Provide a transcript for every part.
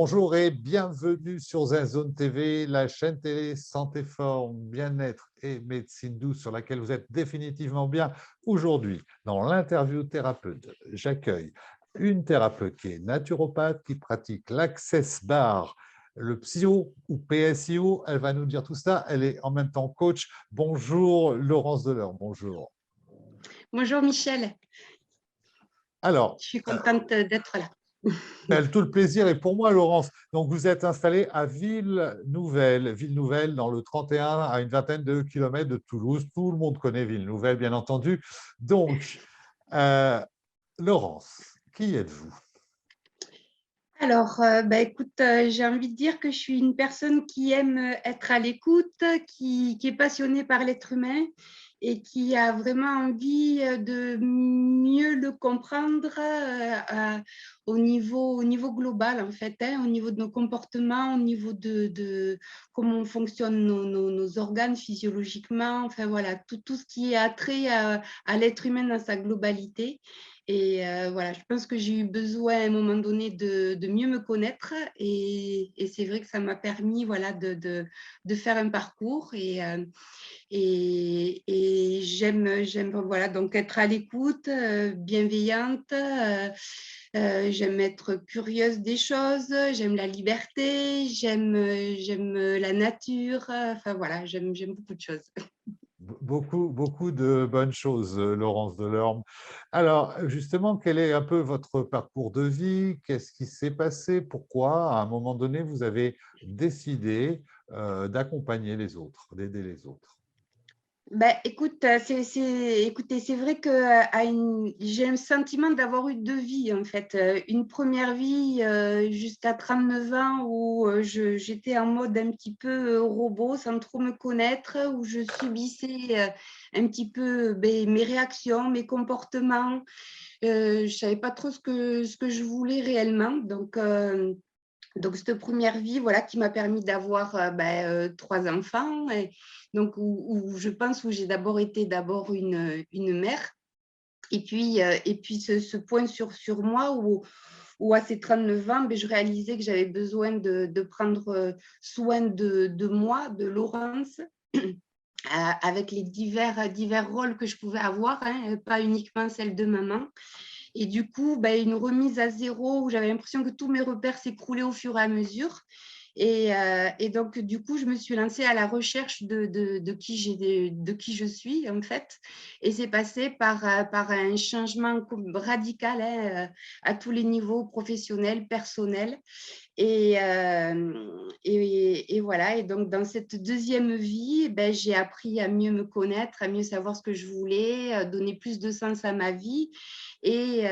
Bonjour et bienvenue sur Zinzone TV, la chaîne télé santé, forme, bien-être et médecine douce sur laquelle vous êtes définitivement bien. Aujourd'hui, dans l'interview thérapeute, j'accueille une thérapeute qui est naturopathe, qui pratique l'Access Bar, le PSIO ou PSIO. Elle va nous dire tout ça. Elle est en même temps coach. Bonjour Laurence Deleur, bonjour. Bonjour Michel, Alors, je suis contente d'être là. tout le plaisir est pour moi, Laurence. Donc, vous êtes installée à Ville-Nouvelle, dans le 31, à une vingtaine de kilomètres de Toulouse. Tout le monde connaît Ville-Nouvelle, bien entendu. Donc, euh, Laurence, qui êtes-vous? Alors, écoute, j'ai envie de dire que je suis une personne qui aime être à l'écoute, qui est passionnée par l'être humain et qui a vraiment envie de mieux le comprendre au niveau global, en fait, hein, au niveau de nos comportements, au niveau de comment fonctionnent nos organes physiologiquement, enfin voilà, tout ce qui est attrait à l'être humain dans sa globalité. Et voilà, je pense que j'ai eu besoin à un moment donné de mieux me connaître et c'est vrai que ça m'a permis voilà, de faire un parcours et j'aime voilà, donc être à l'écoute, bienveillante, j'aime être curieuse des choses, j'aime la liberté, j'aime la nature, enfin voilà, j'aime beaucoup de choses. Beaucoup de bonnes choses, Laurence Delorme. Alors, justement, quel est un peu votre parcours de vie? Qu'est-ce qui s'est passé? Pourquoi, à un moment donné, vous avez décidé d'accompagner les autres, d'aider les autres? Ben, écoute, écoutez, c'est vrai que j'ai un sentiment d'avoir eu deux vies, en fait. Une première vie jusqu'à 39 ans où j'étais en mode un petit peu robot, sans trop me connaître, où je subissais un petit peu mes réactions, mes comportements. Je ne savais pas trop ce que je voulais réellement. Donc, cette première vie, voilà, qui m'a permis d'avoir trois enfants. Et donc, où je pense où j'ai d'abord été une mère. Et puis ce point sur moi où à ces 39 ans, je réalisais que j'avais besoin de prendre soin de moi, de Laurence, avec les divers rôles que je pouvais avoir, hein, pas uniquement celle de maman. Et du coup, une remise à zéro où j'avais l'impression que tous mes repères s'écroulaient au fur et à mesure. Et donc, du coup, je me suis lancée à la recherche de qui je suis, en fait. Et c'est passé par un changement radical, hein, à tous les niveaux, professionnels, personnels. Et voilà. Et donc, dans cette deuxième vie, j'ai appris à mieux me connaître, à mieux savoir ce que je voulais, donner plus de sens à ma vie. Et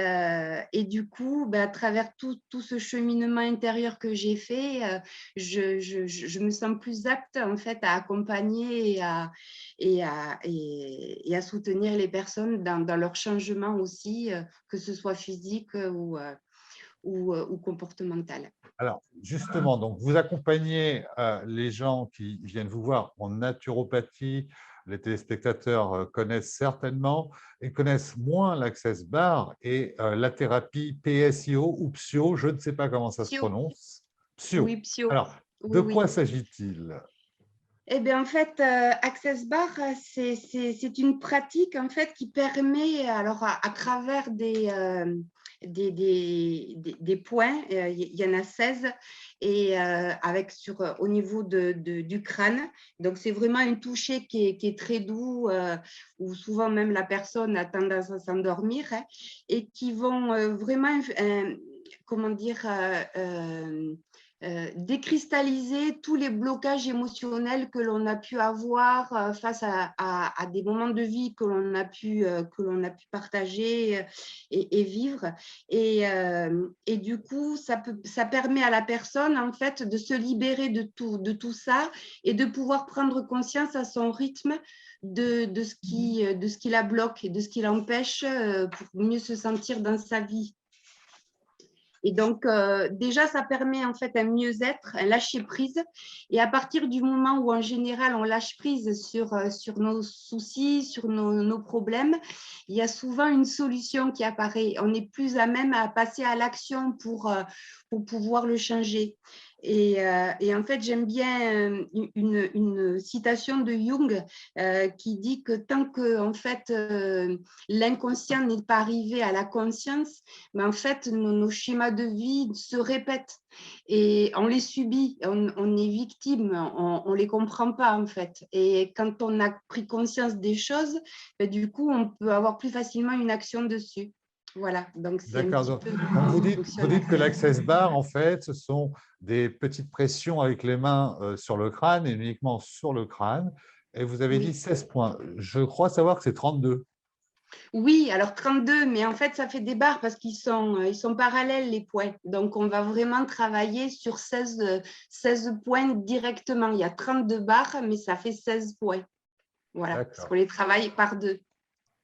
du coup, à travers tout ce cheminement intérieur que j'ai fait, je me sens plus apte en fait à accompagner et à soutenir les personnes dans leur changement aussi, que ce soit physique ou comportemental. Alors, justement, donc vous accompagnez les gens qui viennent vous voir en naturopathie. Les téléspectateurs connaissent certainement et connaissent moins l'Access Bar et la thérapie PSIO ou PSIO, je ne sais pas comment ça se Psio, prononce. PSIO. oui, psio, Alors, oui, de quoi oui. s'agit-il? Eh bien, en fait, Access Bar, c'est une pratique en fait qui permet, alors à travers des points, il y en a 16, et au niveau du crâne. Donc, c'est vraiment un toucher qui est très doux, où souvent même la personne a tendance à s'endormir, hein, et qui vont vraiment, comment dire, décristalliser tous les blocages émotionnels que l'on a pu avoir face à des moments de vie que l'on a pu partager et vivre. Et du coup, ça permet à la personne en fait de se libérer de tout ça et de pouvoir prendre conscience à son rythme de ce qui la bloque et de ce qui l'empêche pour mieux se sentir dans sa vie. Et donc, déjà, ça permet en fait un mieux-être, un lâcher-prise. Et à partir du moment où, en général, on lâche prise sur nos soucis, sur nos problèmes, il y a souvent une solution qui apparaît. On est plus à même à passer à l'action pour pouvoir le changer. Et en fait, j'aime bien une citation de Jung qui dit que tant que en fait, l'inconscient n'est pas arrivé à la conscience, mais en fait, nos schémas de vie se répètent et on les subit, on est victime, on ne les comprend pas en fait. Et quand on a pris conscience des choses, ben, du coup, on peut avoir plus facilement une action dessus. Voilà, donc c'est un D'accord. petit peu Donc, comment on vous fonctionne. dites que l'Access Bar, en fait, ce sont des petites pressions avec les mains sur le crâne et uniquement sur le crâne. Et vous avez dit Oui. 16 points. Je crois savoir que c'est 32. Oui, alors 32, mais en fait, ça fait des barres parce ils sont parallèles, les points. Donc, on va vraiment travailler sur 16 points directement. Il y a 32 barres, mais ça fait 16 points. Voilà, parce qu'on D'accord. les travaille par deux.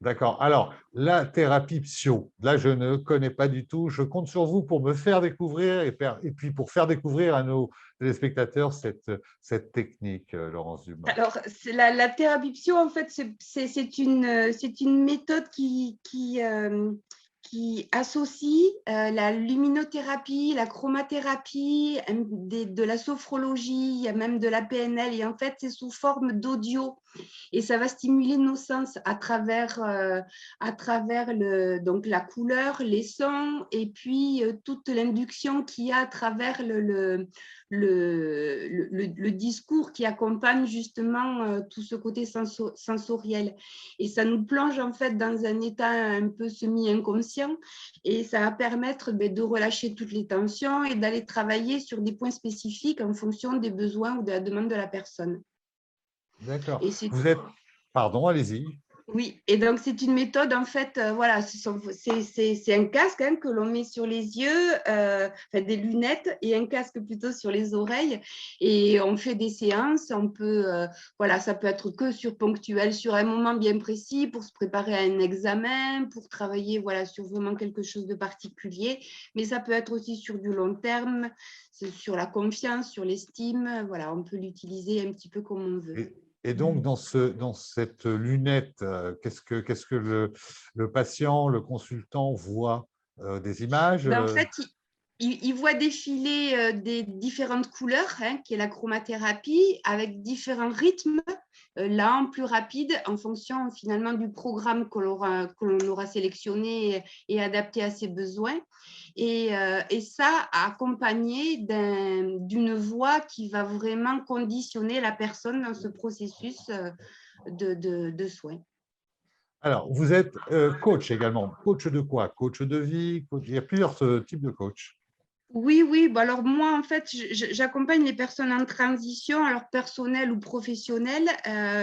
D'accord. Alors, la thérapie psycho, là, je ne connais pas du tout. Je compte sur vous pour me faire découvrir et puis pour faire découvrir à nos téléspectateurs cette technique, Laurence Dumas. Alors, la thérapie psycho, en fait, c'est une méthode qui associe la luminothérapie, la chromathérapie, de la sophrologie, il y a même de la PNL, et en fait, c'est sous forme d'audio. Et ça va stimuler nos sens à travers donc la couleur, les sons, et puis toute l'induction qu'il y a à travers le discours qui accompagne justement tout ce côté sensoriel. Et ça nous plonge en fait dans un état un peu semi-inconscient et ça va permettre de relâcher toutes les tensions et d'aller travailler sur des points spécifiques en fonction des besoins ou de la demande de la personne. D'accord. Et c'est Vous êtes, pardon, allez-y. Oui, et donc c'est une méthode, en fait, voilà, c'est un casque hein, que l'on met sur les yeux, enfin, des lunettes et un casque plutôt sur les oreilles. Et on fait des séances, voilà, ça peut être que sur ponctuel, sur un moment bien précis, pour se préparer à un examen, pour travailler voilà, sur vraiment quelque chose de particulier. Mais ça peut être aussi sur du long terme, sur la confiance, sur l'estime. Voilà, on peut l'utiliser un petit peu comme on veut. Et donc, dans cette lunette, qu'est-ce que le patient, le consultant voit? Des images? Ben, en fait, il voit défiler des différentes couleurs, hein, qui est la chromathérapie, avec différents rythmes, lents, plus rapides, en fonction finalement du programme que l'on aura sélectionné et adapté à ses besoins. Et ça accompagné d'une voix qui va vraiment conditionner la personne dans ce processus de soins. Alors, vous êtes coach également. Coach de quoi? Coach de vie? Il y a plusieurs types de coach. Oui, oui. Bah alors moi, en fait, j'accompagne les personnes en transition, alors personnelle ou professionnelle,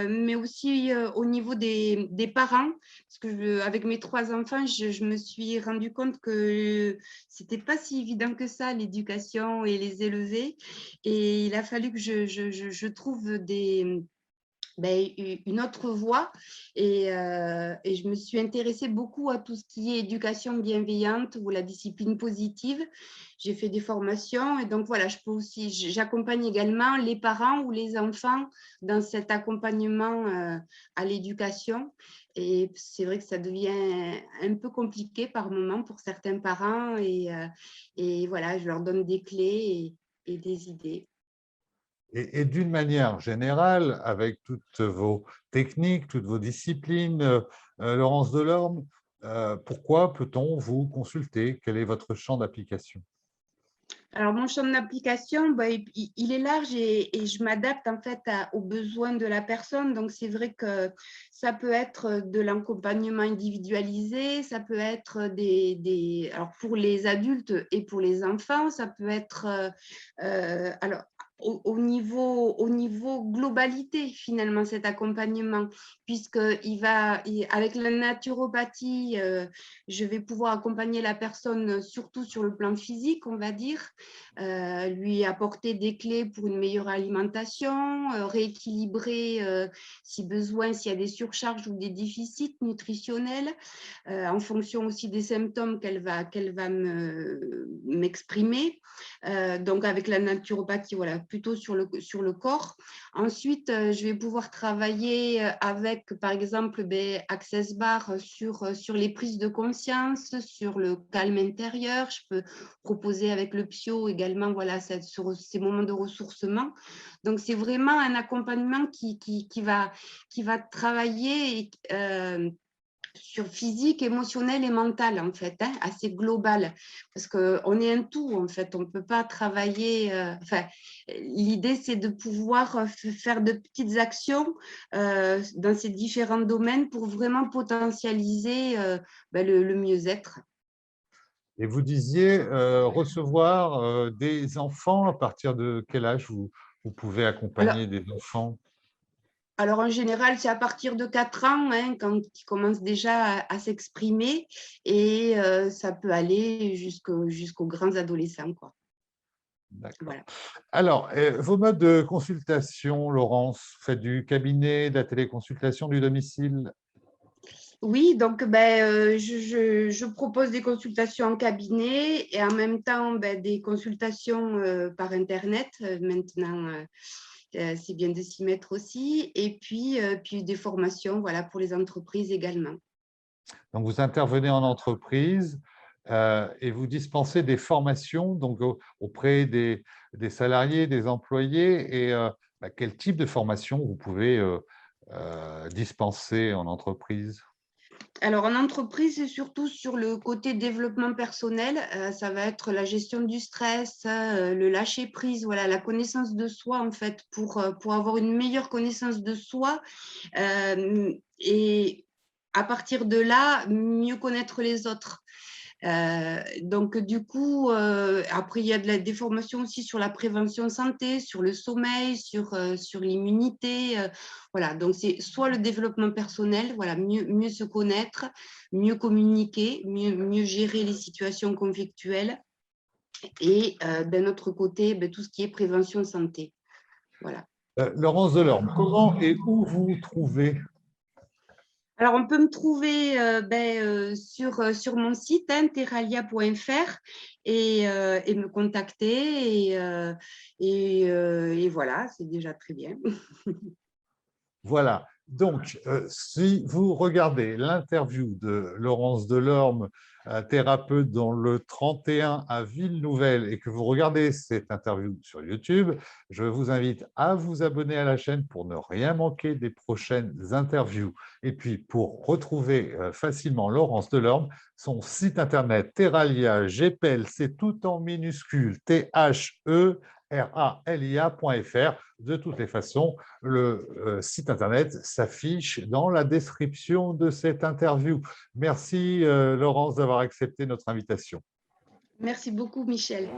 mais aussi au niveau des parents, parce que avec mes 3 enfants, je me suis rendu compte que c'était pas si évident que ça, l'éducation et les élever. Et il a fallu que je trouve une autre voie et je me suis intéressée beaucoup à tout ce qui est éducation bienveillante ou la discipline positive. J'ai fait des formations et donc voilà, j'accompagne également les parents ou les enfants dans cet accompagnement à l'éducation. Et c'est vrai que ça devient un peu compliqué par moment pour certains parents et voilà, je leur donne des clés et des idées. Et d'une manière générale, avec toutes vos techniques, toutes vos disciplines, Laurence Delorme, pourquoi peut-on vous consulter? Quel est votre champ d'application? Alors, mon champ d'application, il est large et je m'adapte en fait aux besoins de la personne. Donc, c'est vrai que ça peut être de l'accompagnement individualisé, ça peut être alors pour les adultes et pour les enfants, ça peut être alors au niveau globalité, finalement, cet accompagnement, avec la naturopathie, je vais pouvoir accompagner la personne surtout sur le plan physique, on va dire, lui apporter des clés pour une meilleure alimentation, rééquilibrer si besoin, s'il y a des surcharges ou des déficits nutritionnels, en fonction aussi des symptômes qu'elle va m'exprimer. Donc, avec la naturopathie, voilà, plutôt sur le corps. Ensuite, je vais pouvoir travailler avec, par exemple, Access Bar sur les prises de conscience, sur le calme intérieur. Je peux proposer avec le Psyo également, voilà, sur ces moments de ressourcement. Donc, c'est vraiment un accompagnement qui va travailler sur physique, émotionnel et mental, en fait, hein, assez global, parce qu'on est un tout, en fait, on ne peut pas travailler, l'idée, c'est de pouvoir faire de petites actions dans ces différents domaines pour vraiment potentialiser le mieux-être. Et vous disiez recevoir des enfants, à partir de quel âge vous pouvez Alors, accompagner des enfants? alors, en général, c'est à partir de 4 ans, hein, quand ils commencent déjà à s'exprimer, et ça peut aller jusqu'aux grands adolescents, quoi. D'accord. Voilà. Alors, vos modes de consultation, Laurence, vous faites du cabinet, de la téléconsultation, du domicile? Oui, donc je propose des consultations en cabinet et en même temps des consultations par Internet. Maintenant, c'est bien de s'y mettre aussi. Et puis des formations, voilà, pour les entreprises également. Donc, vous intervenez en entreprise et vous dispensez des formations donc, auprès des salariés, des employés. Et quel type de formation vous pouvez dispenser en entreprise? Alors, en entreprise, c'est surtout sur le côté développement personnel. Ça va être la gestion du stress, le lâcher prise, voilà, la connaissance de soi, en fait, pour avoir une meilleure connaissance de soi. Et à partir de là, mieux connaître les autres. Donc, du coup, après, il y a des formations aussi sur la prévention santé, sur le sommeil, sur l'immunité. Voilà, donc c'est soit le développement personnel, voilà, mieux se connaître, mieux communiquer, mieux gérer les situations conflictuelles. Et d'un autre côté, tout ce qui est prévention santé. Voilà. Laurence Delorme, comment et où vous trouvez? Alors, on peut me trouver sur mon site, hein, terralia.fr, et me contacter. Et voilà, c'est déjà très bien. Voilà. Donc, si vous regardez l'interview de Laurence Delorme, thérapeute dans le 31 à Ville-Nouvelle, et que vous regardez cette interview sur YouTube, je vous invite à vous abonner à la chaîne pour ne rien manquer des prochaines interviews. Et puis, pour retrouver facilement Laurence Delorme, son site internet Terralia, GPL, c'est tout en minuscule, THERALIA.fr. De toutes les façons, le site internet s'affiche dans la description de cette interview. Merci Laurence d'avoir accepté notre invitation. Merci beaucoup, Michel.